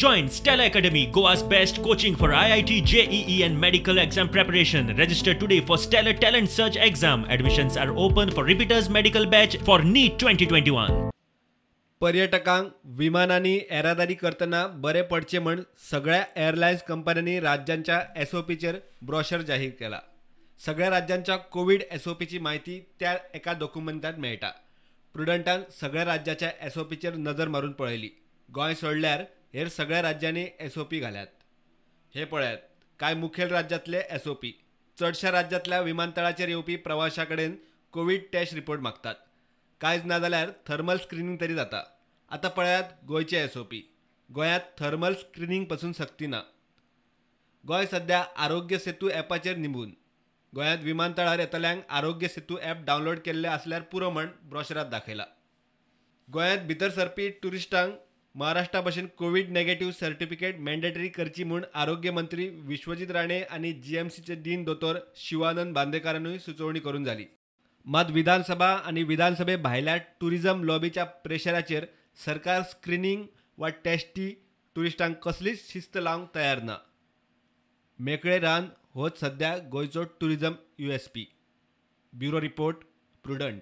Join Stella Academy, Goa's best coaching for IIT, JEE and medical exam preparation. Register today for Stellar Talent Search exam. Admissions are open for repeaters medical batch for NEET 2021. पर्यटकांक विमानांनी येरादारी करतना बरे पडचे म्हण सगळ्या airlines कंपन्यांनी राज्यांच्या एसओपीचेर brochure जाहीर केला. सगळ्या राज्यांच्या कोविड एसओपीची माहिती त्या एका डॉक्युमेंटात मेळटा. प्रुडंटान सगळ्या राज्याच्या एसओपीचेर नजर मारून पळयली. गोंय सोडल्यार हेर सगळ्या राज्यांनी एसओपी घाल्यात. हे पळयात कांय मुखेल राज्यांतले एसओपी. चडशा राज्यांतल्या विमानतळाचेर येवपी प्रवाशा कडेन कोविड टेस्ट रिपोर्ट मागतात. कांयच ना जाल्यार थर्मल स्क्रीनिंग तरी जाता. आतां पळयात गोंयचे एसओपी. गोंयांत थर्मल स्क्रीनिंग पासून सक्ती ना. गोंय सध्या आरोग्य सेतू ॲपाचेर निंबून. गोंयांत विमानतळार येतल्यांक आरोग्य सेतू ॲप डावनलोड केल्ले आसल्यार पुरो म्हण ब्रोशरांत दाखयला. गोंयांत भितर सरपी टुरिस्टांक महाराष्ट्रा भशेन कोविड नेगेटिव्ह सर्टिफिकेट मॅन्डेटरी करची म्हूण आरोग्य मंत्री विश्वजीत राणे आनी जीएमसीचे डीन दोतोर शिवानंद बांदेकारांनूय सुचोवणी करून जाली. मात विधानसभा आनी विधानसभे भायल्या टुरिझम लॉबीच्या प्रेशराचेर सरकार स्क्रीनिंग वा टेस्टी टुरिस्टांक कसलीच शिस्त लावंक तयार ना. मेकळे रान होच सध्या गोंयचो tourism USP. Bureau report, prudent.